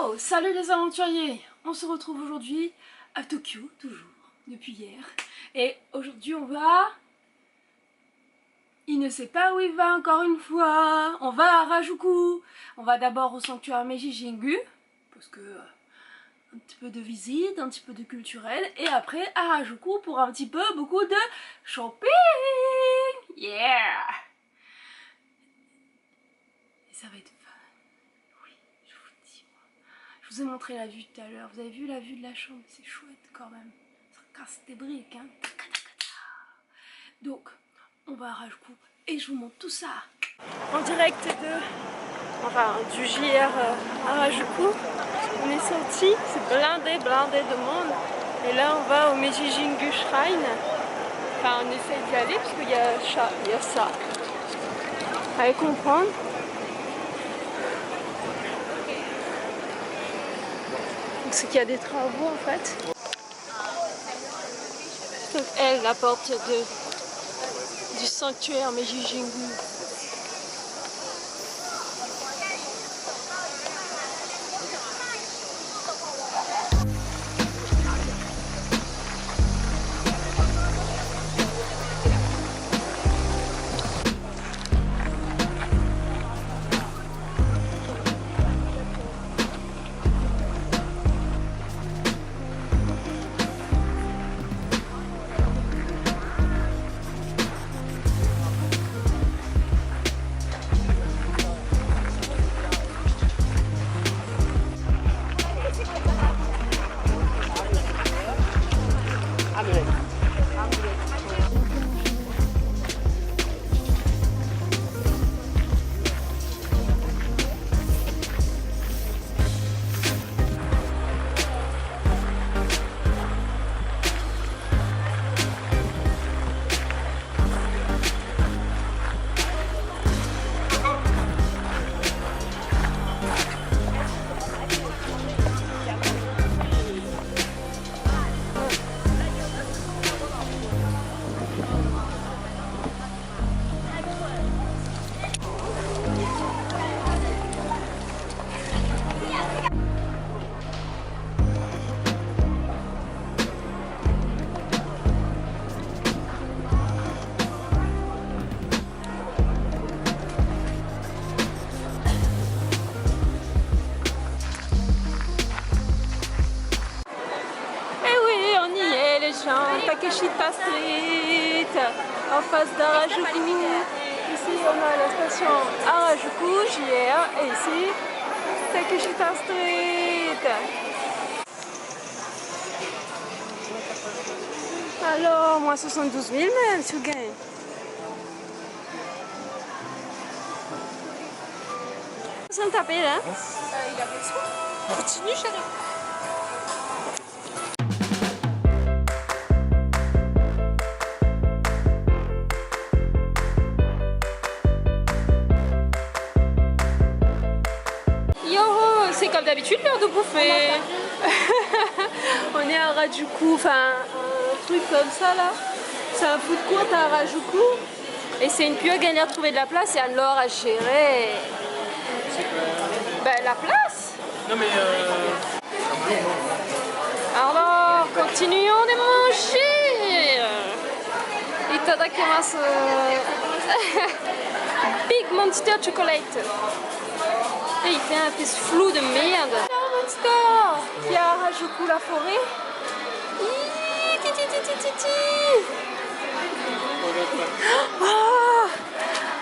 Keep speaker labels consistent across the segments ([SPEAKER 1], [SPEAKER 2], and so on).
[SPEAKER 1] Yo, salut les aventuriers. On se retrouve aujourd'hui à Tokyo, toujours, depuis hier. Et aujourd'hui on va... Il ne sait pas où il va encore une fois. On va à Harajuku. On va d'abord au sanctuaire Meiji Jingu, parce que... un petit peu de visite, un petit peu de culturel. Et après à Harajuku pour un petit peu, beaucoup de shopping. Yeah. Et ça va être... Je vous ai montré la vue tout à l'heure. Vous avez vu la vue de la chambre? C'est chouette quand même. Ça casse des briques, hein. Donc, on va à Harajuku et je vous montre tout ça. En direct du JR Harajuku. On est sorti, c'est blindé de monde. Et là, on va au Meiji Jingu Shrine. Enfin, on essaye d'y aller parce qu'il y a ça. Allez comprendre. C'est qu'il y a des travaux en fait. Donc elle, la porte du sanctuaire Meiji Jingu. Takeshita Street, en face d'Harajuku. Ici on a la station Harajuku, JR, et ici Takeshita Street. Alors, moins 72 000 même, tu gagnes. Ça me tape là? Il a besoin. Continue, chérie. C'est comme d'habitude l'heure de bouffer. On est à Harajuku, enfin un truc comme ça là. C'est un food court à Harajuku. Et c'est une pure galère de trouver de la place et alors à gérer. Ben la place. Non mais alors, continuons de manger. Itadakimasu. Big Monster Chocolate. Et il fait un peu flou de merde. Monster qui est à Harajuku la forêt.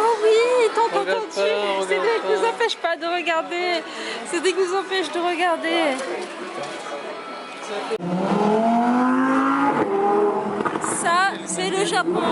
[SPEAKER 1] Oh oui, t'entends entendu. C'est des qui nous empêche pas de regarder. C'est des qui nous empêche de regarder. Ça, c'est le Japon.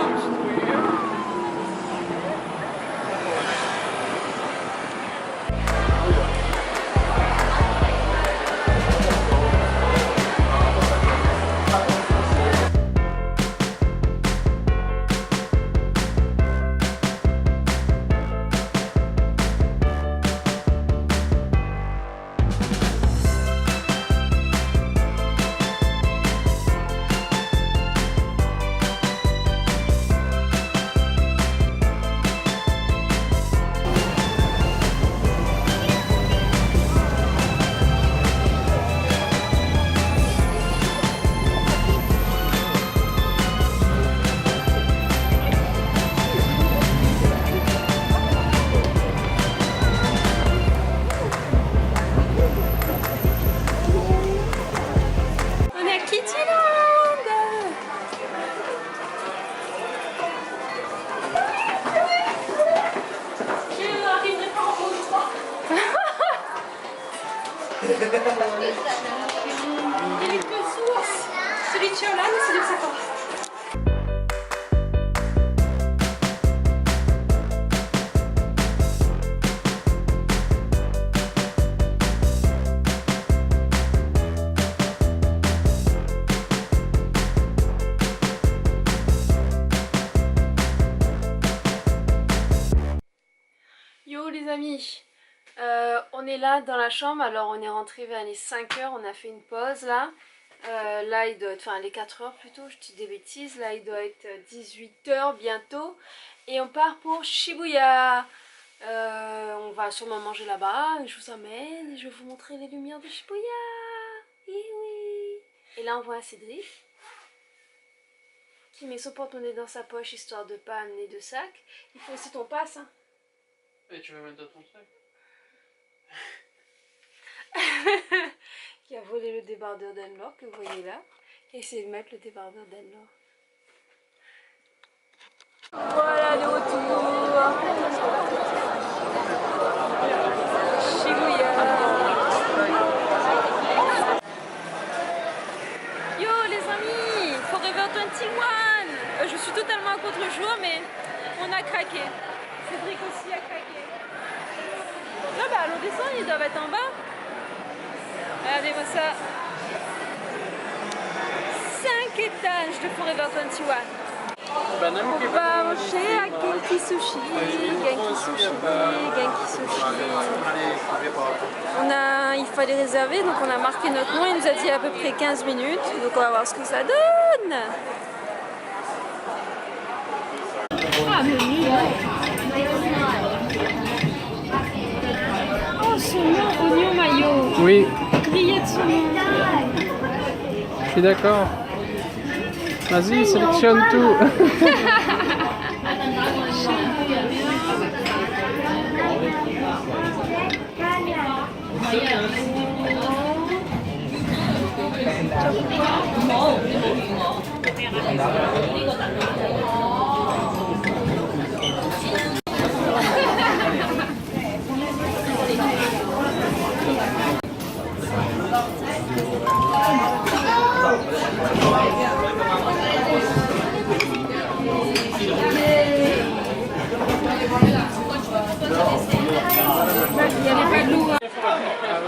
[SPEAKER 1] que ça commence. Yo les amis, on est là dans la chambre, alors on est rentré vers les 5 h, on a fait une pause là. Là il doit être, enfin les 4 h plutôt, je dis des bêtises, là il doit être 18 h bientôt. Et on part pour Shibuya. On va sûrement manger là-bas, je vous emmène et je vais vous montrer les lumières de Shibuya. Et oui. Et là on voit Cédric qui met son porte-monnaie dans sa poche histoire de pas amener de sac. Il faut aussi ton passe hein.
[SPEAKER 2] Et tu veux mettre dans ton sac?
[SPEAKER 1] Qui a volé le débardeur d'Anne-Laure que vous voyez là. Et essayé de mettre le débardeur d'Anne-Laure. Voilà le retour. Shibuya. Yo les amis, Forever 21. Je suis totalement à contre-jour mais on a craqué. Cédric aussi a craqué. Là bah allons descendre, ils doivent être en bas. Regardez-moi ça. 5 étages de Forever 21. On va manger à Genki Sushi. Genki Sushi. Genki Sushi. Il fallait réserver, donc on a marqué notre nom. Il nous a dit à peu près 15 minutes. Donc on va voir ce que ça donne. Ah, menu. Oh, saumon, oignon, mayo.
[SPEAKER 2] Oui.
[SPEAKER 1] Grillé de saumon.
[SPEAKER 2] Je suis d'accord. Vas-y, sélectionne tout.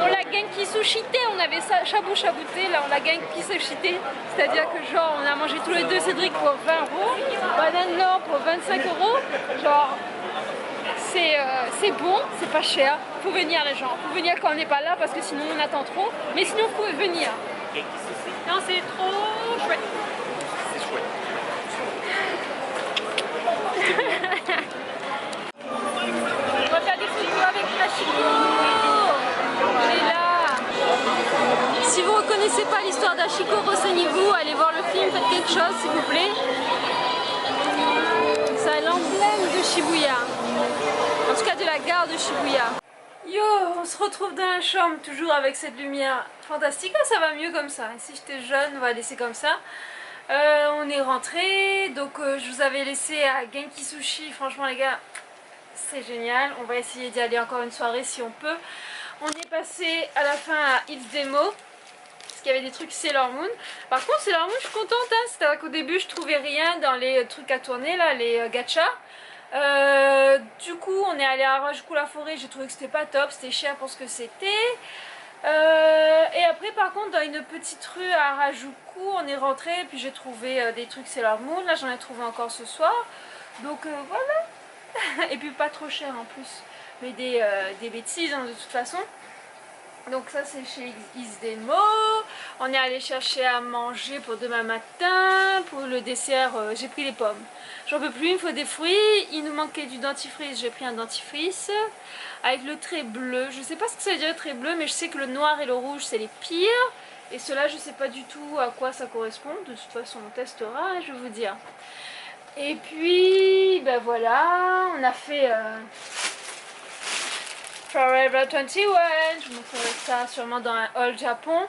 [SPEAKER 1] On l'a Genki Sushité, on avait ça chabou chabouté, là on l'a Genki Sushité, c'est-à-dire que genre on a mangé tous les deux Cédric pour 20 €, Banane Laure pour 25 €, genre c'est bon, c'est pas cher, faut venir les gens, faut venir quand on n'est pas là parce que sinon on attend trop, mais sinon vous pouvez venir. Non c'est trop chouette.
[SPEAKER 2] C'est chouette.
[SPEAKER 1] On va faire des photos avec Hachiko. Elle est là. Si vous ne reconnaissez pas l'histoire d'Hachiko, renseignez-vous, allez voir le film, faites quelque chose s'il vous plaît. C'est l'emblème de Shibuya. En tout cas de la gare de Shibuya. Yo, on se retrouve dans la chambre, toujours avec cette lumière fantastique. Ah, ça va mieux comme ça. Si j'étais jeune, on va laisser comme ça. On est rentré, donc je vous avais laissé à Genki Sushi. Franchement les gars, c'est génial. On va essayer d'y aller encore une soirée si on peut. On est passé à la fin à It's Demo, parce qu'il y avait des trucs Sailor Moon. Par contre Sailor Moon je suis contente, hein. C'est-à-dire qu'au début je trouvais rien dans les trucs à tourner là, les gachas. Du coup on est allé à Harajuku la forêt, j'ai trouvé que c'était pas top, c'était cher pour ce que c'était. Et après par contre dans une petite rue à Harajuku on est rentré, puis j'ai trouvé des trucs Sailor Moon, là j'en ai trouvé encore ce soir. Donc voilà. Et puis pas trop cher en plus, mais des bêtises hein, de toute façon. Donc ça c'est chez Isdemo. On est allé chercher à manger pour demain matin. Pour le dessert j'ai pris les pommes. J'en peux plus, il me faut des fruits. Il nous manquait du dentifrice, j'ai pris un dentifrice avec le trait bleu. Je sais pas ce que ça veut dire le trait bleu, mais je sais que le noir et le rouge c'est les pires. Et ceux-là je sais pas du tout à quoi ça correspond. De toute façon on testera et je vais vous dire. Et puis ben voilà, on a fait Forever 21, je vous montrerai ça sûrement dans un haul Japon.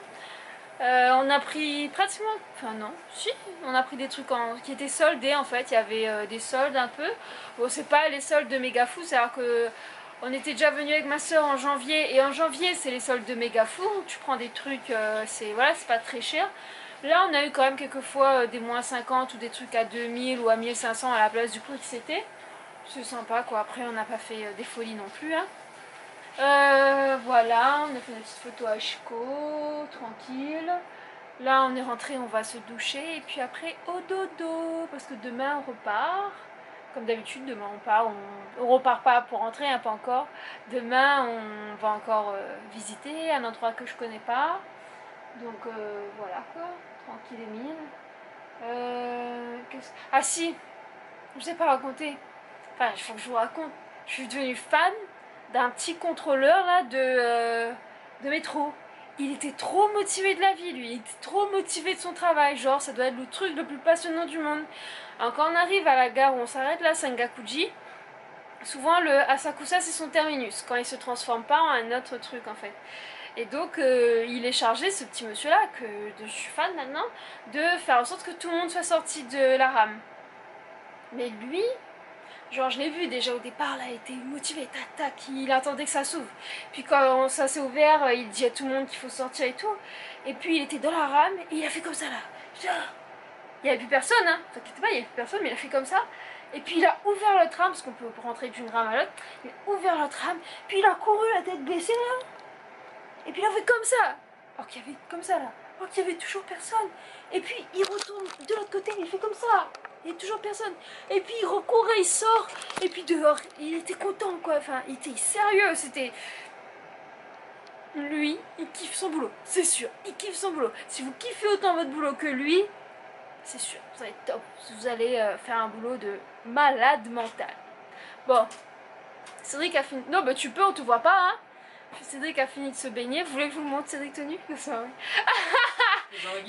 [SPEAKER 1] On a pris pratiquement, enfin non, si, on a pris des trucs qui étaient soldés en fait, il y avait des soldes un peu. Bon c'est pas les soldes de méga fou, c'est-à-dire que on était déjà venu avec ma soeur en janvier, et en janvier c'est les soldes de méga fou, tu prends des trucs, c'est voilà, c'est pas très cher. Là on a eu quand même quelques fois des moins 50 ou des trucs à 2000 ou à 1500 à la place du prix que c'était. C'est sympa quoi, après on n'a pas fait des folies non plus hein. Voilà, on a fait une petite photo à Chico, tranquille. Là on est rentré, on va se doucher et puis après au dodo parce que demain on repart. Comme d'habitude, demain on part, on repart pas pour rentrer, hein, pas encore. Demain on va encore visiter un endroit que je connais pas. Donc voilà quoi, tranquille et mine. Ah si, je sais pas raconter. Enfin, il faut que je vous raconte. Je suis devenue fan d'un petit contrôleur là de métro. Il était trop motivé de la vie, lui. Il était trop motivé de son travail. Genre, ça doit être le truc le plus passionnant du monde. Alors, quand on arrive à la gare où on s'arrête là, Sengakuji, souvent le Asakusa c'est son terminus. Quand il se transforme pas en un autre truc en fait. Et donc, il est chargé, ce petit monsieur là, que je suis fan maintenant, de faire en sorte que tout le monde soit sorti de la rame. Mais lui, genre je l'ai vu déjà au départ là, il était motivé, tac tac, il attendait que ça s'ouvre. Puis quand ça s'est ouvert, il dit à tout le monde qu'il faut sortir et tout. Et puis il était dans la rame et il a fait comme ça là. Genre, il n'y avait plus personne, hein, t'inquiète pas, il n'y avait plus personne, mais il a fait comme ça. Et puis il a ouvert le tram, parce qu'on peut rentrer d'une rame à l'autre. Il a ouvert le tram, puis il a couru la tête baissée là. Et puis il a fait comme ça. Alors qu'il y avait comme ça là. Alors qu'il y avait toujours personne. Et puis il retourne de l'autre côté, il fait comme ça. Il n'y a toujours personne. Et puis il recourt et il sort. Et puis dehors, il était content quoi. Enfin, il était sérieux. C'était. Lui, il kiffe son boulot. C'est sûr. Il kiffe son boulot. Si vous kiffez autant votre boulot que lui, c'est sûr. Vous allez être top. Vous allez faire un boulot de malade mental. Bon. Cédric a fini. Non, bah tu peux, on te voit pas, hein. Cédric a fini de se baigner. Vous voulez que je vous montre Cédric tenu?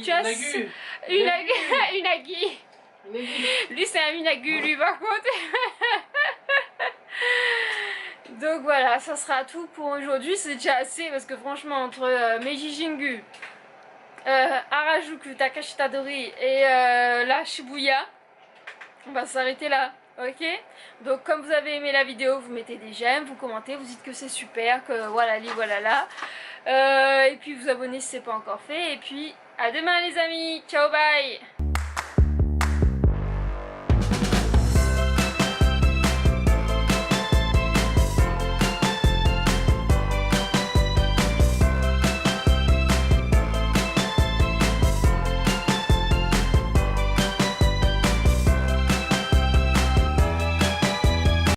[SPEAKER 1] Tu as une agui. Lui c'est un unagu, lui par contre. Donc voilà, ça sera tout pour aujourd'hui. C'est déjà assez parce que franchement entre Meiji Jingu, Harajuku, Takashitadori et la Shibuya, on va s'arrêter là. Ok, donc comme vous avez aimé la vidéo, vous mettez des j'aime, vous commentez, vous dites que c'est super, que voilà li voilà là, et puis vous abonnez si c'est pas encore fait, et puis à demain les amis, ciao bye.